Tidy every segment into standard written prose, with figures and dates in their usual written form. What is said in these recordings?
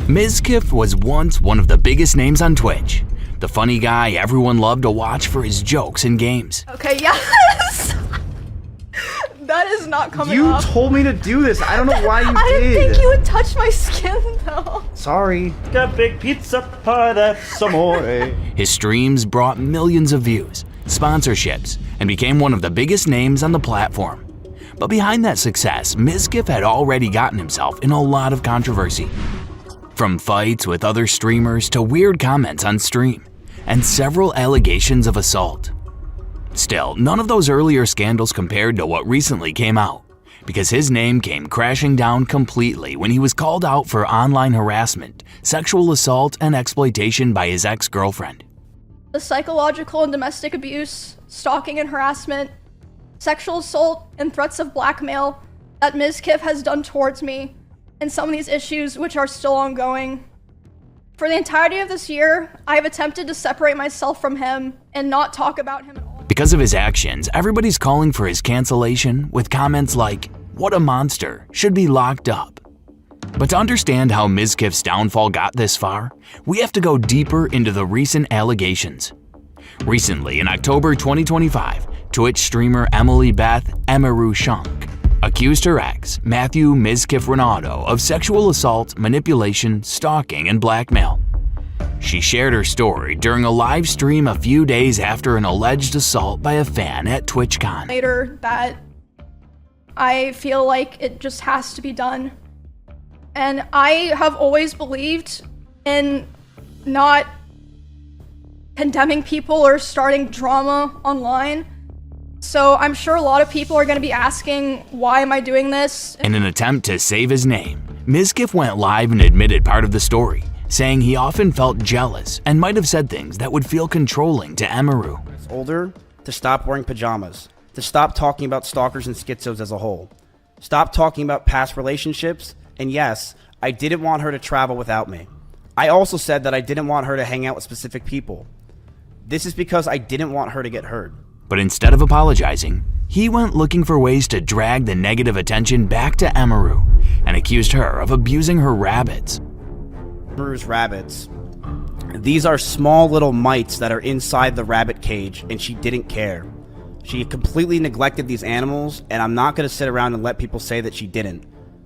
Mizkif was once one of the biggest names on Twitch. The funny guy everyone loved to watch for his jokes and games. Okay, yes! That is not coming off. You told me to do this. I don't know why you I did. didn't think you would touch my skin, though. Sorry. Got big pizza pie, that's amore. His streams brought millions of views, sponsorships, and became one of the biggest names on the platform. But behind that success, Mizkif had already gotten himself in a lot of controversy. From fights with other streamers to weird comments on stream, and several allegations of assault. Still, none of those earlier scandals compared to what recently came out, because his name came crashing down completely when he was called out for online harassment, sexual assault, and exploitation by his ex-girlfriend. The psychological and domestic abuse, stalking and harassment, sexual assault, and threats of blackmail that Mizkif has done towards me, and some of these issues which are still ongoing. For the entirety of this year, I have attempted to separate myself from him and not talk about him at all. Because of his actions, everybody's calling for his cancellation with comments like, "What a monster, should be locked up." But to understand how Mizkif's downfall got this far, we have to go deeper into the recent allegations. Recently, in October 2025, Twitch streamer Emily Beth Emiru Shunk accused her ex, Matthew Mizkif Ronaldo, of sexual assault, manipulation, stalking, and blackmail. She shared her story during a live stream a few days after an alleged assault by a fan at TwitchCon. Later, that I feel like it just has to be done. And I have always believed in not condemning people or starting drama online. So I'm sure a lot of people are going to be asking, why am I doing this? In an attempt to save his name, Mizkif went live and admitted part of the story, saying he often felt jealous and might have said things that would feel controlling to Emiru. Older, to stop wearing pajamas, to stop talking about stalkers and schizos as a whole, stop talking about past relationships, and yes, I didn't want her to travel without me. I also said that I didn't want her to hang out with specific people. This is because I didn't want her to get hurt. But instead of apologizing, he went looking for ways to drag the negative attention back to Emiru and accused her of abusing her rabbits. Emiru's rabbits. These are small little mites that are inside the rabbit cage, and she didn't care. She completely neglected these animals, and I'm not going to sit around and let people say that she didn't.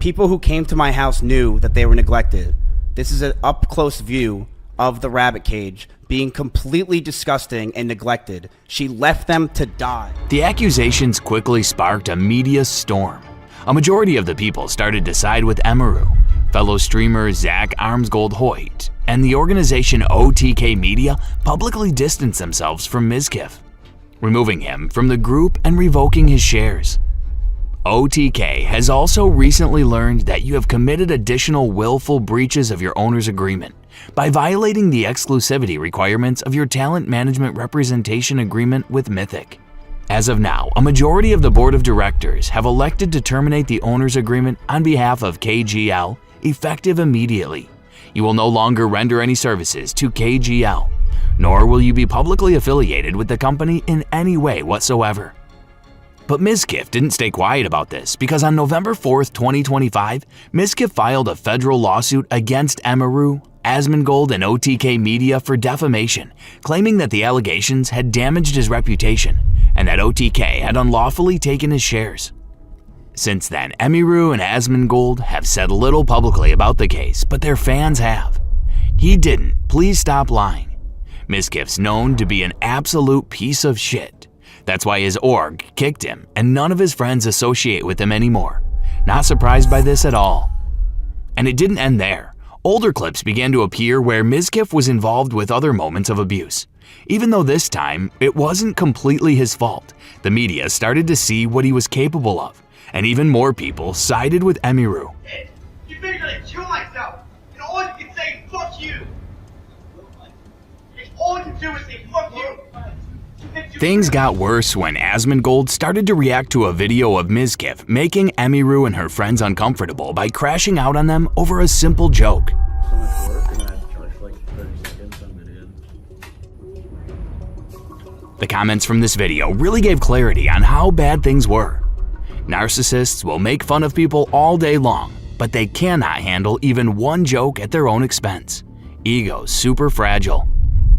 People who came to my house knew that they were neglected. This is an up-close view of the rabbit cage being completely disgusting and neglected. She left them to die. The accusations quickly sparked a media storm. A majority of the people started to side with Emiru. Fellow streamer Zach Armsgold Hoyt and the organization OTK Media publicly distanced themselves from Mizkif, removing him from the group and revoking his shares. OTK has also recently learned that you have committed additional willful breaches of your owner's agreement by violating the exclusivity requirements of your talent management representation agreement with Mythic. As of now, a majority of the board of directors have elected to terminate the owner's agreement on behalf of KGL, effective immediately. You will no longer render any services to KGL, nor will you be publicly affiliated with the company in any way whatsoever. But Mizkif didn't stay quiet about this, because on November 4th, 2025, Mizkif filed a federal lawsuit against Emiru, Asmongold, and OTK Media for defamation, claiming that the allegations had damaged his reputation and that OTK had unlawfully taken his shares. Since then, Emiru and Asmongold have said little publicly about the case, but their fans have. He didn't. Please stop lying. Mizkif's known to be an absolute piece of shit. That's why his org kicked him, and none of his friends associate with him anymore. Not surprised by this at all. And it didn't end there. Older clips began to appear where Mizkif was involved with other moments of abuse. Even though this time, it wasn't completely his fault, the media started to see what he was capable of, and even more people sided with Emiru. Hey, you think you're gonna kill myself, and all you can say is fuck you. All you can do is say fuck you. Things got worse when Asmongold started to react to a video of Mizkif making Emiru and her friends uncomfortable by crashing out on them over a simple joke. The comments from this video really gave clarity on how bad things were. Narcissists will make fun of people all day long, but they cannot handle even one joke at their own expense. Ego's super fragile.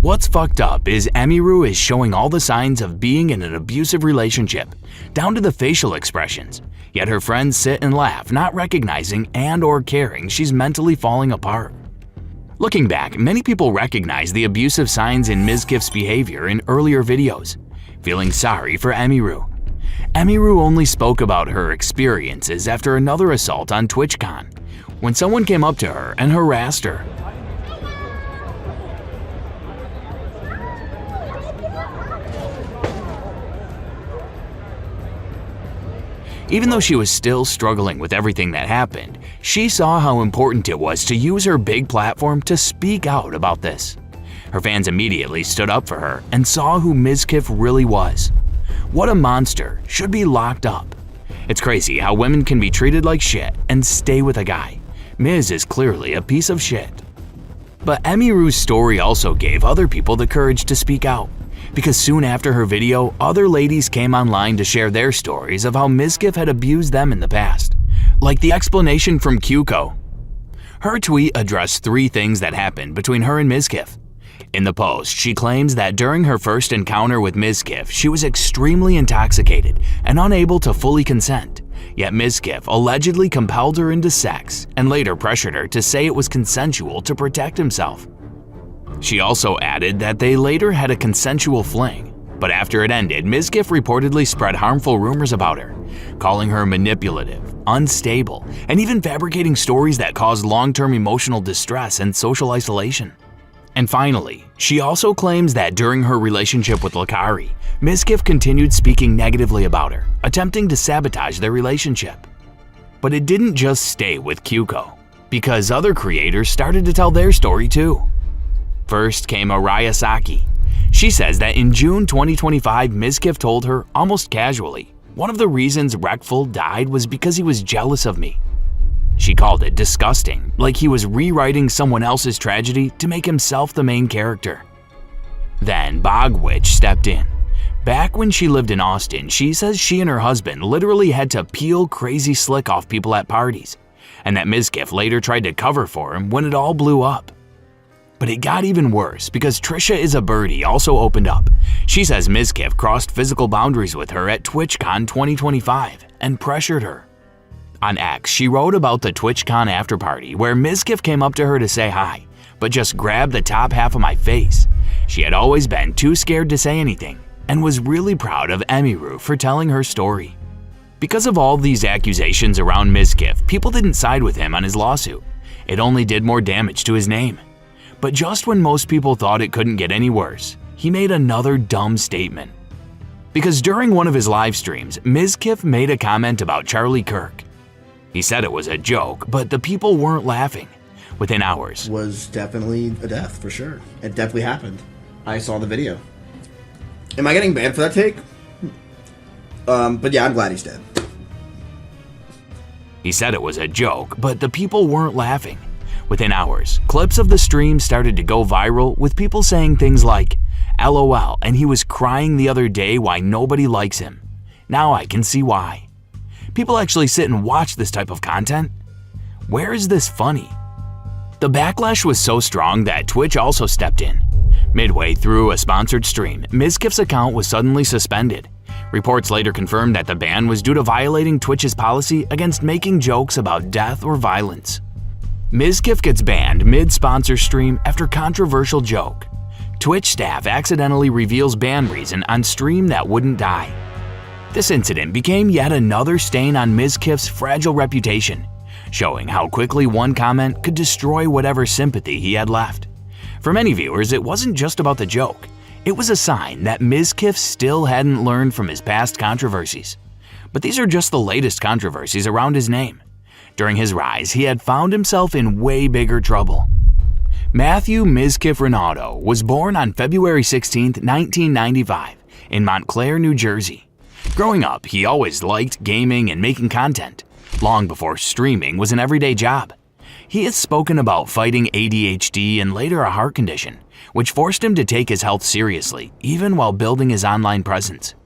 What's fucked up is Emiru is showing all the signs of being in an abusive relationship, down to the facial expressions, yet her friends sit and laugh, not recognizing and or caring she's mentally falling apart. Looking back, many people recognize the abusive signs in Mizkif's behavior in earlier videos, feeling sorry for Emiru. Emiru only spoke about her experiences after another assault on TwitchCon, when someone came up to her and harassed her. Even though she was still struggling with everything that happened, she saw how important it was to use her big platform to speak out about this. Her fans immediately stood up for her and saw who Mizkif really was. What a monster, should be locked up. It's crazy how women can be treated like shit and stay with a guy. Miz is clearly a piece of shit. But Emiru's story also gave other people the courage to speak out, because soon after her video, other ladies came online to share their stories of how Mizkif had abused them in the past, like the explanation from Kyuko. Her tweet addressed 3 things that happened between her and Mizkif. In the post, she claims that during her first encounter with Mizkif, she was extremely intoxicated and unable to fully consent, yet Mizkif allegedly compelled her into sex and later pressured her to say it was consensual to protect himself. She also added that they later had a consensual fling, but after it ended, Mizkif reportedly spread harmful rumors about her, calling her manipulative, unstable, and even fabricating stories that caused long-term emotional distress and social isolation. And finally, she also claims that during her relationship with Lakari, Mizkif continued speaking negatively about her, attempting to sabotage their relationship. But it didn't just stay with Kyuko, because other creators started to tell their story too. First came Araya Saki. She says that in June 2025, Mizkif told her, almost casually, one of the reasons Reckful died was because he was jealous of me. She called it disgusting, like he was rewriting someone else's tragedy to make himself the main character. Then Bogwitch stepped in. Back when she lived in Austin, she says she and her husband literally had to peel Crazy Slick off people at parties, and that Mizkif later tried to cover for him when it all blew up. But it got even worse because Trisha is a Birdie also opened up. She says Mizkif crossed physical boundaries with her at TwitchCon 2025 and pressured her. On X, she wrote about the TwitchCon afterparty where Mizkif came up to her to say hi, but just grabbed the top half of my face. She had always been too scared to say anything and was really proud of Emiru for telling her story. Because of all these accusations around Mizkif, people didn't side with him on his lawsuit. It only did more damage to his name. But just when most people thought it couldn't get any worse, he made another dumb statement. Because during one of his live streams, Mizkif made a comment about Charlie Kirk. He said it was a joke, but the people weren't laughing. Within hours, was definitely a death, for sure. It definitely happened. I saw the video. Am I getting banned for that take? But yeah, I'm glad he's dead. He said it was a joke, but the people weren't laughing. Within hours, clips of the stream started to go viral with people saying things like, LOL, and he was crying the other day why nobody likes him. Now I can see why. People actually sit and watch this type of content? Where is this funny? The backlash was so strong that Twitch also stepped in. Midway through a sponsored stream, Mizkif's account was suddenly suspended. Reports later confirmed that the ban was due to violating Twitch's policy against making jokes about death or violence. Mizkif gets banned mid-sponsor stream after controversial joke. Twitch staff accidentally reveals ban reason on stream that wouldn't die. This incident became yet another stain on Mizkif's fragile reputation, showing how quickly one comment could destroy whatever sympathy he had left. For many viewers, it wasn't just about the joke. It was a sign that Mizkif still hadn't learned from his past controversies. But these are just the latest controversies around his name. During his rise, he had found himself in way bigger trouble. Matthew Mizkif Ronaldo was born on February 16, 1995, in Montclair, New Jersey. Growing up, he always liked gaming and making content, long before streaming was an everyday job. He has spoken about fighting ADHD and later a heart condition, which forced him to take his health seriously, even while building his online presence.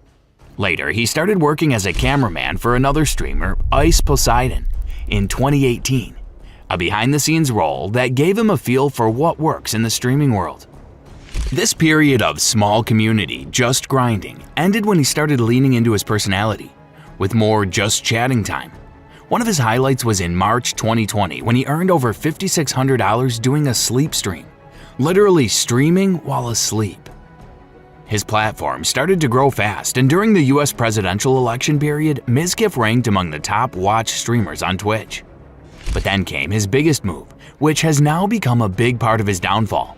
Later, he started working as a cameraman for another streamer, Ice Poseidon. in 2018, a behind-the-scenes role that gave him a feel for what works in the streaming world. This period of small community, just grinding, ended when he started leaning into his personality, with more just chatting time. One of his highlights was in March 2020 when he earned over $5,600 doing a sleep stream, literally streaming while asleep. His platform started to grow fast, and during the US presidential election period, Mizkif ranked among the top watched streamers on Twitch. But then came his biggest move, which has now become a big part of his downfall.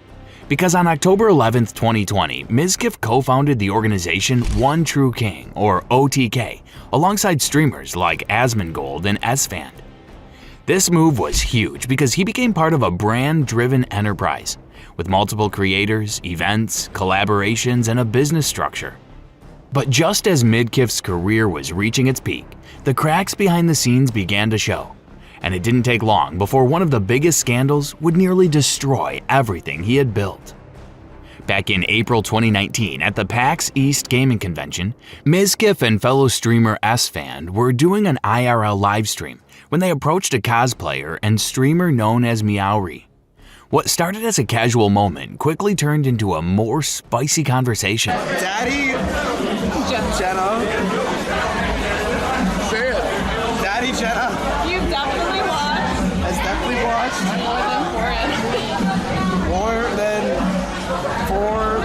Because on October 11, 2020, Mizkif co-founded the organization One True King, or OTK, alongside streamers like Asmongold and Sfand. This move was huge because he became part of a brand-driven enterprise, with multiple creators, events, collaborations, and a business structure. But just as Mizkif's career was reaching its peak, the cracks behind the scenes began to show. And it didn't take long before one of the biggest scandals would nearly destroy everything he had built. Back in April 2019 at the PAX East Gaming Convention, Mizkif and fellow streamer Sfand were doing an IRL livestream when they approached a cosplayer and streamer known as Meowri. What started as a casual moment quickly turned into a more spicy conversation. Daddy? Jenna? Say it. Daddy Jenna? You've definitely watched. Has definitely watched. More than 4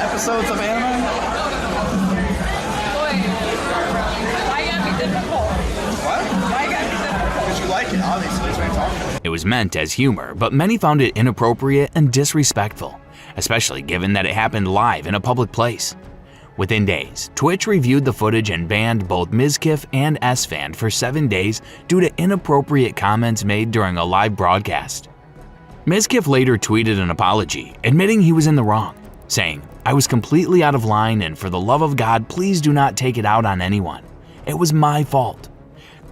episodes of anime? Boy, why gotta be difficult? What? Why gotta be difficult? Because you like it, obviously. That's what I'm talking about. It was meant as humor, but many found it inappropriate and disrespectful, especially given that it happened live in a public place. Within days, Twitch reviewed the footage and banned both Mizkif and Sfand for 7 days due to inappropriate comments made during a live broadcast. Mizkif later tweeted an apology, admitting he was in the wrong, saying, "I was completely out of line, and for the love of God, please do not take it out on anyone. It was my fault."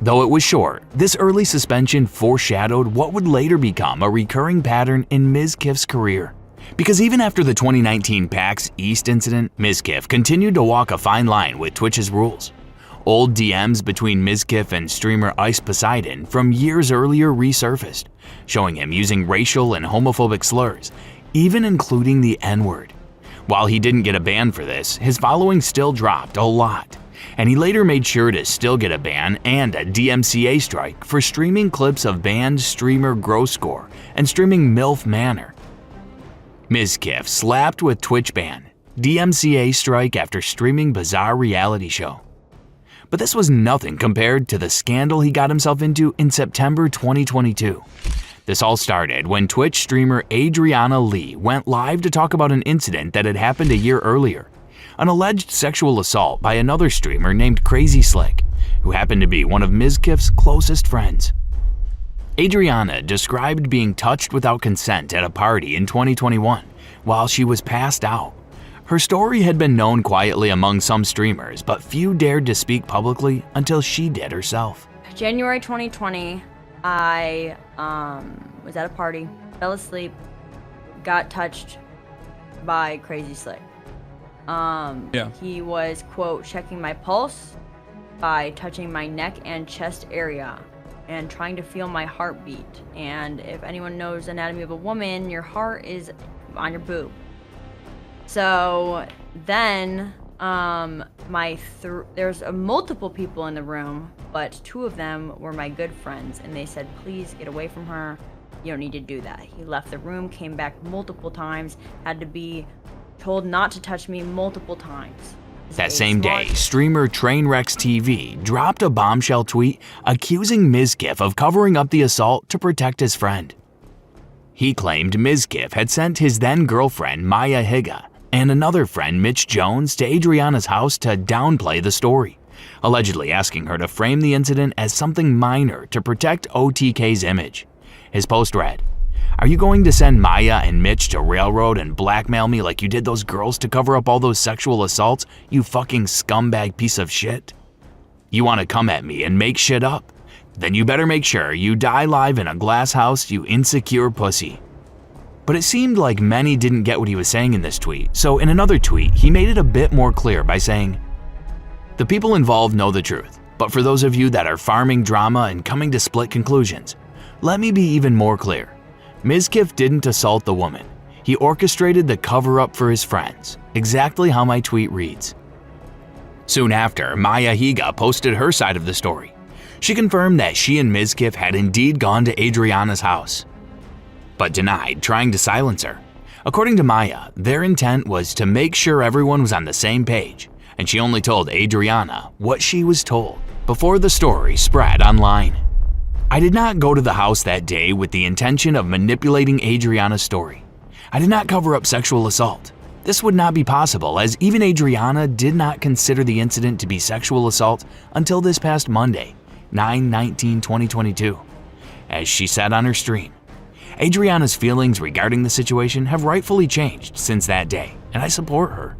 Though it was short, this early suspension foreshadowed what would later become a recurring pattern in Mizkif's career. Because even after the 2019 PAX East incident, Mizkif continued to walk a fine line with Twitch's rules. Old DMs between Mizkif and streamer Ice Poseidon from years earlier resurfaced, showing him using racial and homophobic slurs, even including the N-word. While he didn't get a ban for this, his following still dropped a lot, and he later made sure to still get a ban and a DMCA strike for streaming clips of banned streamer Groscore and streaming MILF Manor. Mizkif slapped with Twitch ban, DMCA strike after streaming bizarre reality show. But this was nothing compared to the scandal he got himself into in September 2022. This all started when Twitch streamer Adriana Lee went live to talk about an incident that had happened a year earlier, an alleged sexual assault by another streamer named Crazy Slick, who happened to be one of Mizkif's closest friends. Adriana described being touched without consent at a party in 2021 while she was passed out. Her story had been known quietly among some streamers, but few dared to speak publicly until she did herself. January 2020, I was at a party, fell asleep, got touched by Crazy Slick. He was, quote, checking my pulse by touching my neck and chest area and trying to feel my heartbeat. And if anyone knows anatomy of a woman, your heart is on your boob. So then there's multiple people in the room, but 2 of them were my good friends, and they said, please get away from her. You don't need to do that. He left the room, came back multiple times, had to be told not to touch me multiple times. That same day, streamer Trainwrecks TV dropped a bombshell tweet accusing Mizkif of covering up the assault to protect his friend. He claimed Mizkif had sent his then-girlfriend Maya Higa and another friend Mitch Jones to Adriana's house to downplay the story, allegedly asking her to frame the incident as something minor to protect OTK's image. His post read, "Are you going to send Maya and Mitch to railroad and blackmail me like you did those girls to cover up all those sexual assaults, you fucking scumbag piece of shit? You want to come at me and make shit up? Then you better make sure you die live in a glass house, you insecure pussy." But it seemed like many didn't get what he was saying in this tweet, so in another tweet, he made it a bit more clear by saying, "The people involved know the truth. But for those of you that are farming drama and coming to split conclusions, let me be even more clear. Mizkif didn't assault the woman. He orchestrated the cover-up for his friends, exactly how my tweet reads. Soon after, Maya Higa posted her side of the story. She confirmed that she and Mizkif had indeed gone to Adriana's house, but denied trying to silence her. According to Maya, their intent was to make sure everyone was on the same page, and she only told Adriana what she was told before the story spread online. I did not go to the house that day with the intention of manipulating Adriana's story. I did not cover up sexual assault. This would not be possible, as even Adriana did not consider the incident to be sexual assault until this past Monday, 9/19/2022. As she said on her stream, Adriana's feelings regarding the situation have rightfully changed since that day, and I support her.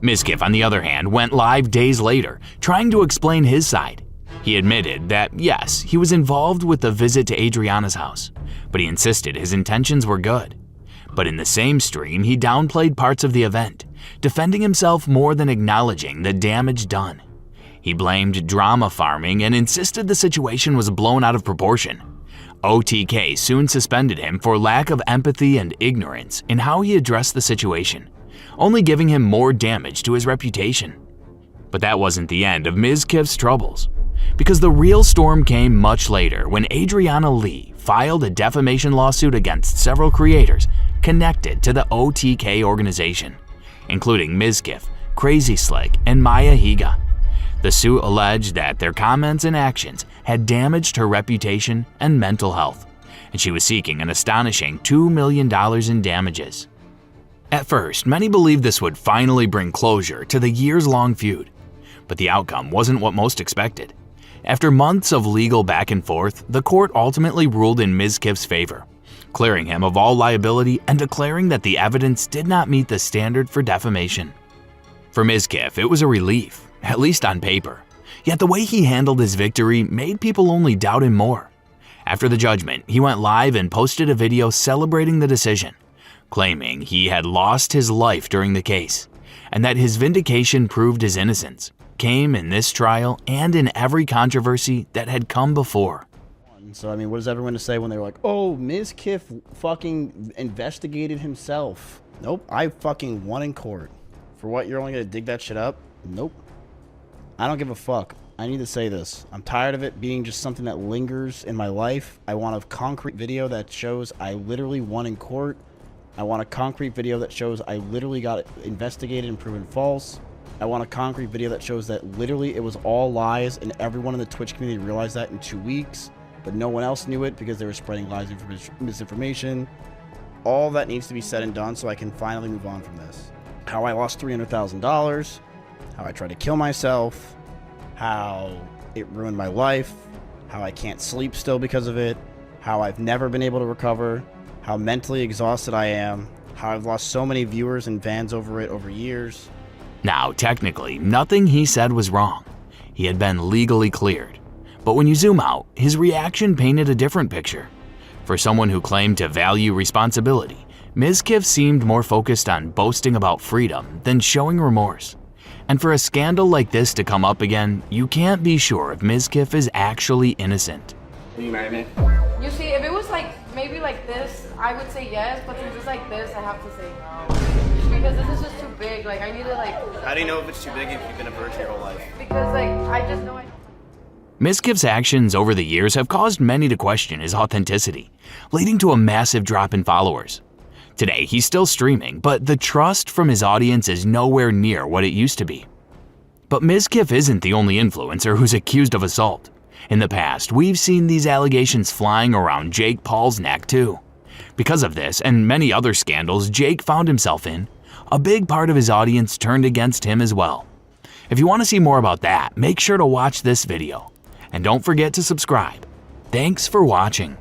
Mizkif, on the other hand, went live days later, trying to explain his side. He admitted that, yes, he was involved with the visit to Adriana's house, but he insisted his intentions were good. But in the same stream, he downplayed parts of the event, defending himself more than acknowledging the damage done. He blamed drama farming and insisted the situation was blown out of proportion. OTK soon suspended him for lack of empathy and ignorance in how he addressed the situation, only giving him more damage to his reputation. But that wasn't the end of Mizkif's troubles, because the real storm came much later when Adriana Lee filed a defamation lawsuit against several creators connected to the OTK organization, including Mizkif, Crazy Slick, and Maya Higa. The suit alleged that their comments and actions had damaged her reputation and mental health, and she was seeking an astonishing $2 million in damages. At first, many believed this would finally bring closure to the years-long feud, but the outcome wasn't what most expected. After months of legal back and forth, the court ultimately ruled in Mizkif's favor, clearing him of all liability and declaring that the evidence did not meet the standard for defamation. For Mizkif, it was a relief, at least on paper. Yet the way he handled his victory made people only doubt him more. After the judgment, he went live and posted a video celebrating the decision, claiming he had lost his life during the case, and that his vindication proved his innocence came in this trial and in every controversy that had come before. So, I mean, what does everyone to say when they're like, oh, Mizkif fucking investigated himself? Nope, I fucking won in court. For what, you're only gonna dig that shit up? Nope. I don't give a fuck. I need to say this. I'm tired of it being just something that lingers in my life. I want a concrete video that shows I literally won in court. I want a concrete video that shows I literally got investigated and proven false. I want a concrete video that shows that literally it was all lies and everyone in the Twitch community realized that in 2 weeks, but no one else knew it because they were spreading lies and misinformation. All that needs to be said and done so I can finally move on from this. How I lost $300,000, how I tried to kill myself, how it ruined my life, how I can't sleep still because of it, how I've never been able to recover, how mentally exhausted I am, how I've lost so many viewers and fans over it over years. Now, technically, nothing he said was wrong. He had been legally cleared. But when you zoom out, his reaction painted a different picture. For someone who claimed to value responsibility, Mizkif seemed more focused on boasting about freedom than showing remorse. And for a scandal like this to come up again, you can't be sure if Mizkif is actually innocent. Will you marry me? You see, if it was like, maybe like this, I would say yes, but since it's like this, I have to say no. Because this is just too big, like I need to like... How do you know if it's too big if you've been a virgin your whole life? Because like, I just know Mizkif's actions over the years have caused many to question his authenticity, leading to a massive drop in followers. Today, he's still streaming, but the trust from his audience is nowhere near what it used to be. But Mizkif isn't the only influencer who's accused of assault. In the past, we've seen these allegations flying around Jake Paul's neck too. Because of this and many other scandals Jake found himself in, a big part of his audience turned against him as well. If you want to see more about that, make sure to watch this video. And don't forget to subscribe. Thanks for watching.